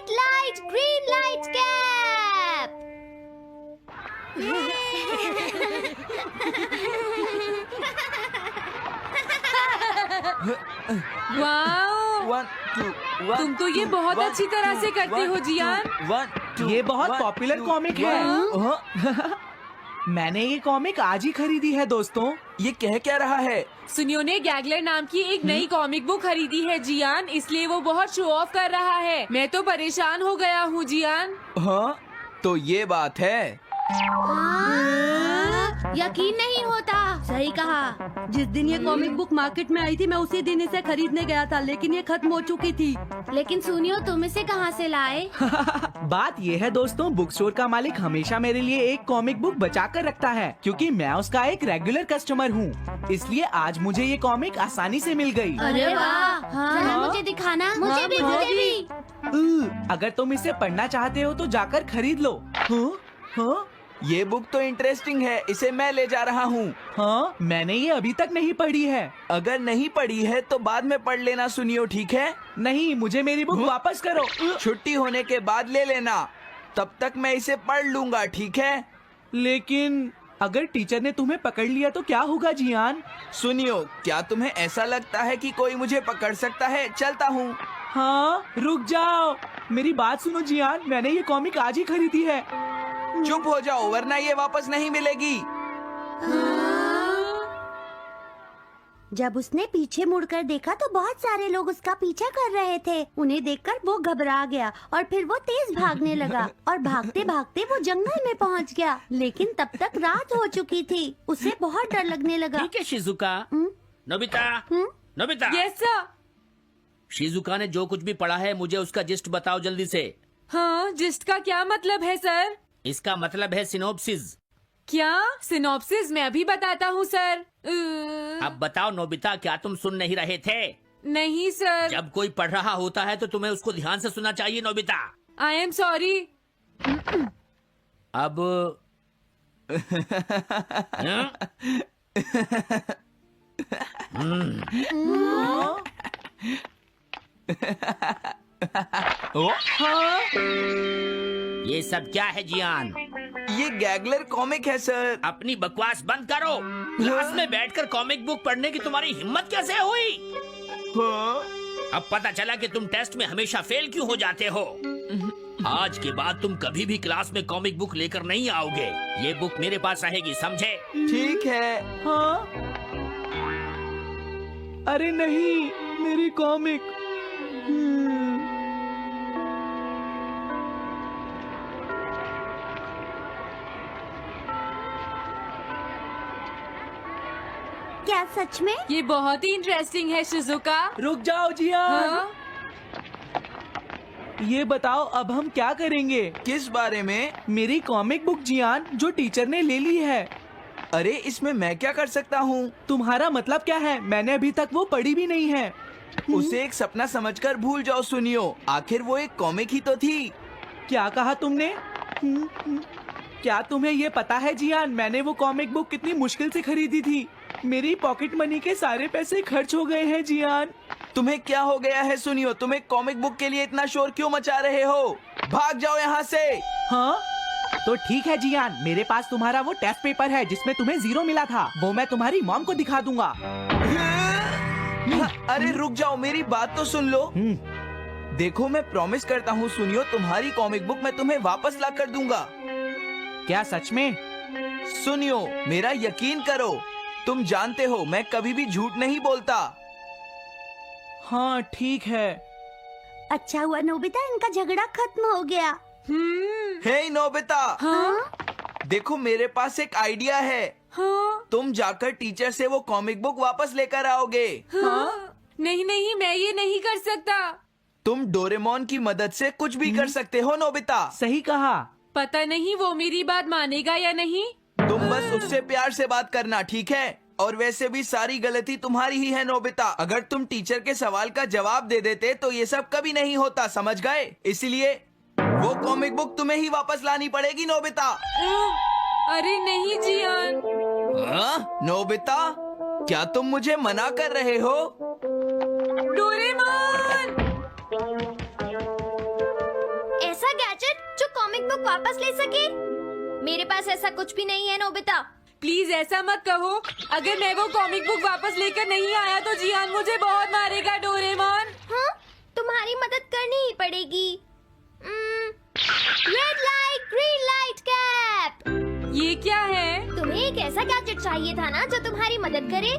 Red light, green light cap. Wow, 1 2 1 तुम तो ये बहुत अच्छी तरह से करते हो जियान। 1 2 ये बहुत पॉपुलर कॉमिक है। मैंने ये कॉमिक आज ही खरीदी है दोस्तों। ये कह क्या रहा है? सुनियो ने गैगलर नाम की एक नई कॉमिक बुक खरीदी है जियान, इसलिए वो बहुत शो ऑफ कर रहा है। मैं तो परेशान हो गया हूँ जियान। हाँ, तो ये बात है। यकीन नहीं होता। सही कहा। जिस दिन ये कॉमिक बुक मार्केट में आई थी मैं उसी दिन इसे खरीदने गया था, लेकिन ये खत्म हो चुकी थी। लेकिन सुनियो, तुम इसे कहाँ से लाए? बात ये है दोस्तों, बुक स्टोर का मालिक हमेशा मेरे लिए एक कॉमिक बुक बचा कर रखता है, क्योंकि मैं उसका एक रेगुलर कस्टमर हूँ। इसलिए आज मुझे ये कॉमिक आसानी से मिल गई। अरे वाह, जरा मुझे दिखाना। मुझे भी, मुझे भी। अगर तुम इसे पढ़ना चाहते हो तो जाकर खरीद लो। हाँ? ये बुक तो इंटरेस्टिंग है, इसे मैं ले जा रहा हूँ। हाँ, मैंने ये अभी तक नहीं पढ़ी है। अगर नहीं पढ़ी है तो बाद में पढ़ लेना सुनियो, ठीक है? नहीं, मुझे मेरी बुक वापस करो। छुट्टी होने के बाद ले लेना, तब तक मैं इसे पढ़ लूंगा, ठीक है? लेकिन अगर टीचर ने तुम्हें पकड़ लिया तो क्या होगा जियान? सुनियो, क्या तुम्हें ऐसा लगता है कि कोई मुझे पकड़ सकता है? चलता हूँ। हाँ, रुक जाओ, मेरी बात सुनो जियान, मैंने ये कॉमिक आज ही खरीदी है। चुप हो जाओ, वरना ये वापस नहीं मिलेगी। जब उसने पीछे मुड़कर देखा तो बहुत सारे लोग उसका पीछा कर रहे थे। उन्हें देखकर वो घबरा गया और फिर वो तेज भागने लगा और भागते भागते वो जंगल में पहुंच गया। लेकिन तब तक रात हो चुकी थी। उसे बहुत डर लगने लगा। ठीक है Shizuka. Nobita, Nobita. Yes sir. Shizuka ने जो कुछ भी पढ़ा है मुझे उसका जिस्ट बताओ जल्दी से। हाँ, जिस्ट का क्या मतलब है सर? इसका मतलब है सिनोप्सिस। क्या सिनॉप्सिस? मैं अभी बताता हूँ सर। अब बताओ नोबिता, क्या तुम सुन नहीं रहे थे? नहीं सर। जब कोई पढ़ रहा होता है तो तुम्हें उसको ध्यान से सुनना चाहिए नोबिता। I am sorry. अब ये सब क्या है जियान? ये गैगलर कॉमिक है सर। अपनी बकवास बंद करो। क्लास में बैठकर कॉमिक बुक पढ़ने की तुम्हारी हिम्मत कैसे हुई? हाँ? अब पता चला कि तुम टेस्ट में हमेशा फेल क्यों हो जाते हो। आज के बाद तुम कभी भी क्लास में कॉमिक बुक लेकर नहीं आओगे। ये बुक मेरे पास रहेगी, समझे? ठीक है। हाँ? अरे नहीं, मेरी कॉमिक। क्या सच में? ये बहुत ही इंटरेस्टिंग है शिजुका। रुक जाओ जियान। हाँ? ये बताओ अब हम क्या करेंगे? किस बारे में? मेरी कॉमिक बुक जियान, जो टीचर ने ले ली है। अरे इसमें मैं क्या कर सकता हूँ? तुम्हारा मतलब क्या है? मैंने अभी तक वो पढ़ी भी नहीं है। उसे एक सपना समझकर भूल जाओ सुनियो, आखिर वो एक कॉमिक ही तो थी। क्या कहा तुमने? क्या तुम्हें ये पता है जियान, मैंने वो कॉमिक बुक कितनी मुश्किल से खरीदी थी। मेरी पॉकेट मनी के सारे पैसे खर्च हो गए हैं जियान। तुम्हें क्या हो गया है सुनियो? तुम एक कॉमिक बुक के लिए इतना शोर क्यों मचा रहे हो? भाग जाओ यहाँ से। हाँ? तो ठीक है जियान, मेरे पास तुम्हारा वो टेस्ट पेपर है जिसमें तुम्हें 0 मिला था। वो मैं तुम्हारी मॉम को दिखा दूंगा। अरे रुक जाओ, मेरी बात तो सुन लो। देखो, मैं प्रॉमिस करता हूँ सुनियो, तुम्हारी कॉमिक बुक मैं तुम्हें वापस ला कर दूंगा। क्या सच में? सुनियो, मेरा यकीन करो, तुम जानते हो मैं कभी भी झूठ नहीं बोलता। हाँ ठीक है। अच्छा हुआ नोबिता, इनका झगड़ा खत्म हो गया। हे नोबिता, हाँ? देखो मेरे पास एक आइडिया है। हाँ? तुम जाकर टीचर से वो कॉमिक बुक वापस लेकर आओगे। हाँ? नहीं नहीं, मैं ये नहीं कर सकता। तुम डोरेमोन की मदद से कुछ भी कर सकते हो नोबिता। सही कहा। पता नहीं वो मेरी बात मानेगा या नहीं। तुम बस उससे प्यार से बात करना, ठीक है? और वैसे भी सारी गलती तुम्हारी ही है नोबिता। अगर तुम टीचर के सवाल का जवाब दे देते तो ये सब कभी नहीं होता, समझ गए? इसलिए वो कॉमिक बुक तुम्हें ही वापस लानी पड़ेगी नोबिता। अरे नहीं जियान। हाँ? नोबिता, क्या तुम मुझे मना कर रहे हो? डोरेमोन! बुक वापस ले सके? मेरे पास ऐसा कुछ भी नहीं है नोबिता। प्लीज ऐसा मत कहो। अगर मैं वो कॉमिक बुक वापस लेकर नहीं आया तो जियान मुझे बहुत मारेगा डोरेमोन। हाँ, तुम्हारी मदद करनी ही पड़ेगी। Red light green light cap. ये क्या है? तुम्हें एक ऐसा गैजेट चाहिए था ना जो तुम्हारी मदद करे।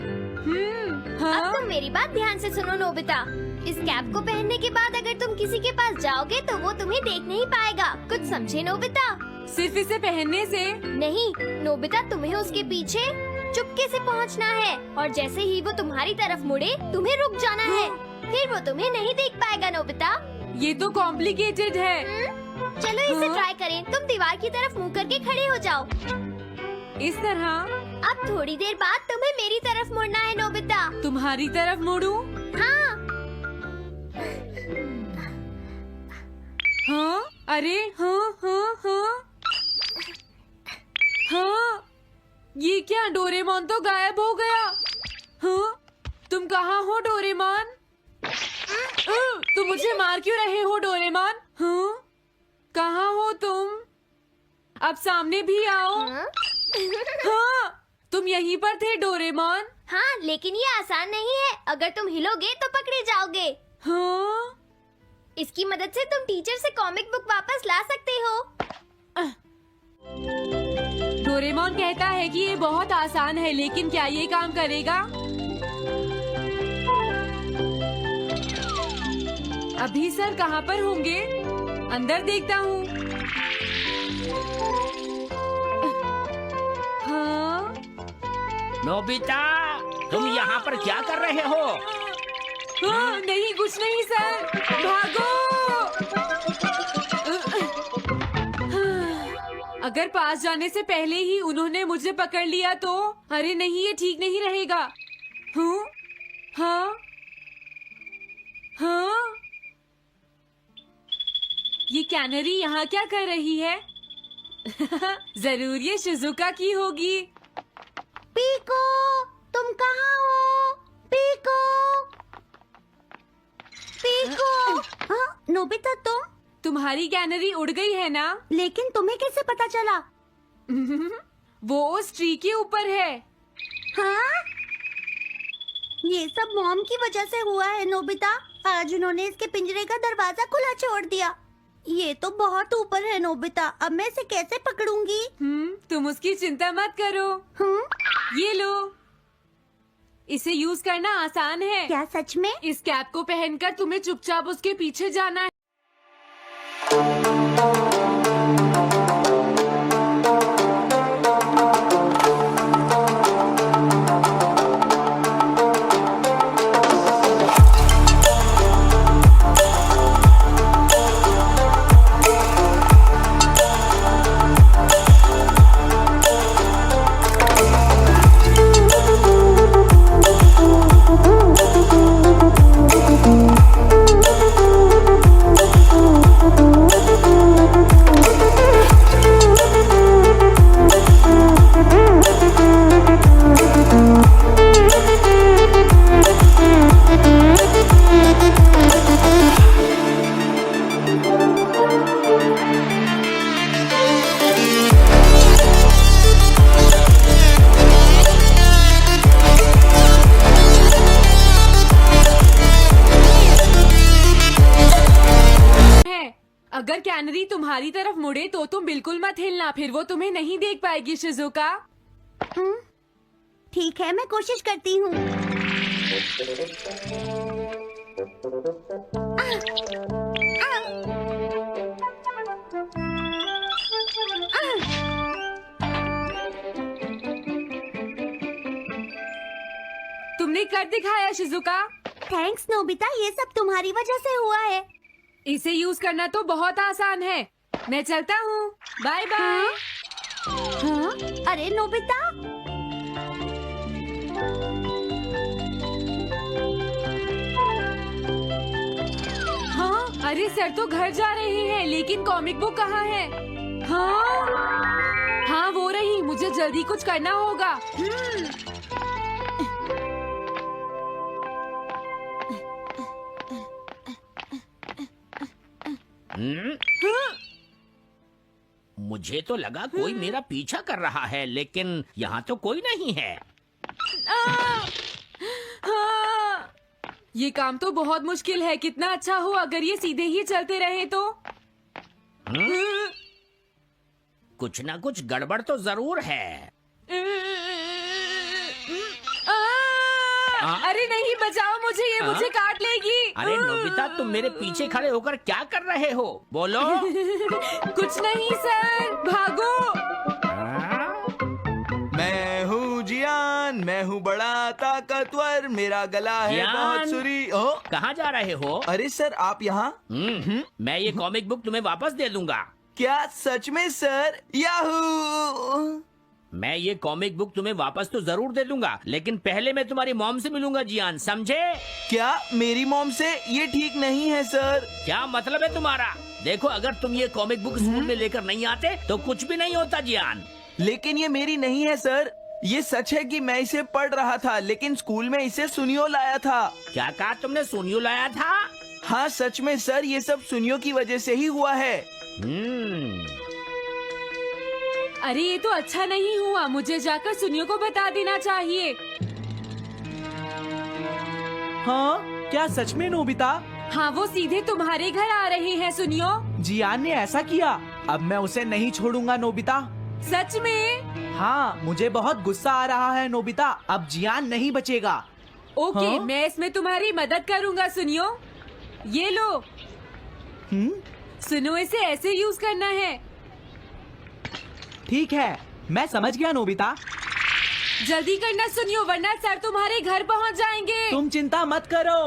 हाँ? अब तुम मेरी बात ध्यान से सुनो नोबिता। इस कैप को पहनने के बाद अगर तुम किसी के पास जाओगे तो वो तुम्हें देख नहीं पाएगा। कुछ समझे नोबिता? सिर्फ इसे पहनने से? नहीं नोबिता, तुम्हें उसके पीछे चुपके से पहुंचना है और जैसे ही वो तुम्हारी तरफ मुड़े तुम्हें रुक जाना है। फिर वो तुम्हें नहीं देख पाएगा नोबिता। ये तो कॉम्प्लिकेटेड है। चलो इसे ट्राई करें। तुम दीवार की तरफ मुंह करके खड़े हो जाओ। इस तरह? अब थोड़ी देर बाद तुम्हें मेरी तरफ मुड़ना है नोबिता। तुम्हारी तरफ मुड़ूं? हाँ। हाँ? अरे हाँ हाँ हाँ हाँ, ये क्या? डोरेमोन तो गायब हो गया। हाँ? तुम कहाँ हो डोरेमोन? तुम मुझे मार क्यों रहे हो डोरेमोन? हाँ? कहाँ हो तुम? अब सामने भी आओ। हाँ, तुम यहीं पर थे डोरेमोन। हाँ, लेकिन ये आसान नहीं है। अगर तुम हिलोगे तो पकड़े जाओगे। हाँ? इसकी मदद से तुम टीचर से कॉमिक बुक वापस ला सकते हो। डोरेमोन कहता है कि ये बहुत आसान है, लेकिन क्या ये काम करेगा? अभी सर कहाँ पर होंगे? अंदर देखता हूँ। हाँ? नोबिता, तुम यहाँ पर क्या कर रहे हो? हाँ, नहीं कुछ नहीं सर, भागो। अगर पास जाने से पहले ही उन्होंने मुझे पकड़ लिया तो? अरे नहीं, ये ठीक नहीं रहेगा। हाँ? हाँ? हाँ? ये कैनरी यहाँ क्या कर रही है? जरूर ये शिजुका की होगी। पीको, तुम कहाँ हो? Pico, pico. हाँ, नोबिता तुम? तुम्हारी कैनरी उड़ गई है ना? लेकिन तुम्हें कैसे पता चला? वो उस ट्री के ऊपर है। हाँ? ये सब मॉम की वजह से हुआ है नोबिता। आज उन्होंने इसके पिंजरे का दरवाजा खुला छोड़ दिया। ये तो बहुत ऊपर है नोबिता। अब मैं इसे कैसे पकड़ूंगी? तुम उसकी चिंता मत करो। ये लो, इसे यूज करना आसान है। क्या सच में? इस कैप को पहनकर तुम्हें चुपचाप उसके पीछे जाना है। अगर कैनरी तुम्हारी तरफ मुड़े तो तुम बिल्कुल मत हिलना, फिर वो तुम्हें नहीं देख पाएगी शिजुका। ठीक है, मैं कोशिश करती हूँ। तुमने कर दिखाया शिजुका। थैंक्स नोबिता, ये सब तुम्हारी वजह से हुआ है। इसे यूज करना तो बहुत आसान है। मैं चलता हूँ, बाय बाय। हाँ? अरे नोबिता, हाँ? अरे सर तो घर जा रहे हैं, लेकिन कॉमिक बुक कहाँ है? हाँ? हाँ वो रही, मुझे जल्दी कुछ करना होगा। मुझे तो लगा कोई मेरा पीछा कर रहा है, लेकिन यहाँ तो कोई नहीं है। हाँ, ये काम तो बहुत मुश्किल है। कितना अच्छा हो अगर ये सीधे ही चलते रहे तो। कुछ ना कुछ गड़बड़ तो जरूर है। अरे नहीं, बचाओ मुझे, ये मुझे काट लेगी। अरे नोबिता, तुम मेरे पीछे खड़े होकर क्या कर रहे हो? बोलो। कुछ नहीं सर, भागो। मैं हूँ जियान, मैं हूँ बड़ा ताकतवर, मेरा गला है जियान। बहुत सुरी। ओ, कहाँ जा रहे हो? अरे सर, आप यहाँ? मैं ये कॉमिक बुक तुम्हें वापस दे दूंगा। क्या सच में सर? याहू! मैं ये कॉमिक बुक तुम्हें वापस तो जरूर दे दूंगा, लेकिन पहले मैं तुम्हारी मॉम से मिलूंगा जियान, समझे? क्या मेरी मॉम से? ये ठीक नहीं है सर। क्या मतलब है तुम्हारा? देखो, अगर तुम ये कॉमिक बुक स्कूल में लेकर नहीं आते तो कुछ भी नहीं होता जियान। लेकिन ये मेरी नहीं है सर। ये सच है कि मैं इसे पढ़ रहा था, लेकिन स्कूल में इसे सुनियो लाया था। क्या कहा तुमने? सुनियो लाया था? हाँ सच में सर, ये सब सुनियो की वजह से ही हुआ है। अरे ये तो अच्छा नहीं हुआ, मुझे जाकर सुनियो को बता देना चाहिए। हाँ, क्या सच में नोबिता? हाँ, वो सीधे तुम्हारे घर आ रहे हैं सुनियो। जियान ने ऐसा किया। अब मैं उसे नहीं छोड़ूंगा नोबिता। सच में? हाँ, मुझे बहुत गुस्सा आ रहा है नोबिता। अब जियान नहीं बचेगा। ओके, हाँ? मैं इसमें तुम्हारी मदद करूँगा सुनियो। ये लो। सुनो, इसे ऐसे यूज करना है। ठीक है, मैं समझ गया नोबिता। जल्दी करना सुनियो, वरना सर तुम्हारे घर पहुंच जाएंगे। तुम चिंता मत करो।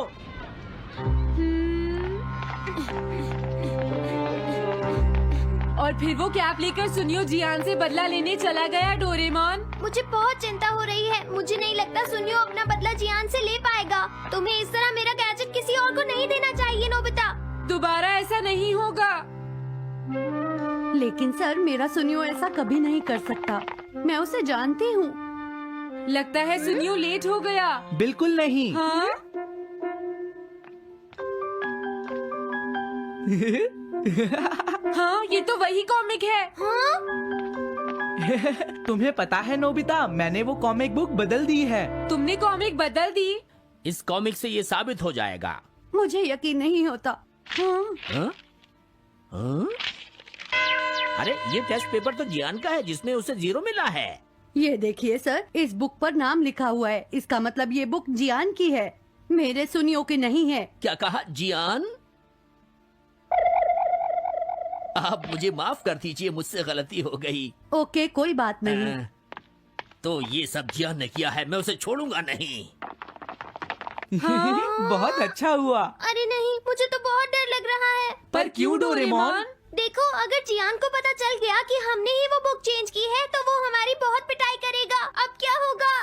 और फिर वो कैप लेकर सुनियो जियान से बदला लेने चला गया डोरेमोन। मुझे बहुत चिंता हो रही है। मुझे नहीं लगता सुनियो अपना बदला जियान से ले पाएगा। तुम्हें इस तरह मेरा गैजेट किसी और को नहीं देना चाहिए नोबिता। दोबारा ऐसा नहीं होगा। लेकिन सर, मेरा सुनियो ऐसा कभी नहीं कर सकता। मैं उसे जानती हूँ। लगता है सुनियो लेट हो गया। बिल्कुल नहीं। हाँ? हाँ, ये तो वही कॉमिक है। हाँ? तुम्हें पता है नोबिता, मैंने वो कॉमिक बुक बदल दी है। तुमने कॉमिक बदल दी? इस कॉमिक से ये साबित हो जाएगा। मुझे यकीन नहीं होता। हाँ? हाँ? हाँ? अरे ये टेस्ट पेपर तो जियान का है, जिसमें उसे 0 मिला है। ये देखिए सर, इस बुक पर नाम लिखा हुआ है। इसका मतलब ये बुक जियान की है, मेरे सुनियो की नहीं है। क्या कहा? जियान? आप मुझे माफ कर दीजिए, मुझसे गलती हो गई। ओके, कोई बात नहीं। तो ये सब जियान ने किया है, मैं उसे छोड़ूंगा नहीं। बहुत अच्छा हुआ। अरे नहीं, मुझे तो बहुत डर लग रहा है। पर क्यों डोरेमोन? देखो, अगर जियान को पता चल गया कि हमने ही वो बुक चेंज की है तो वो हमारी बहुत पिटाई करेगा। अब क्या होगा?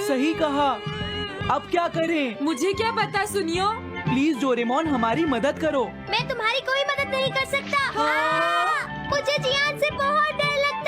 सही कहा। अब क्या करें? मुझे क्या पता सुनियो। प्लीज डोरेमोन, हमारी मदद करो। मैं तुम्हारी कोई मदद नहीं कर सकता। मुझे जियान से बहुत डर लगता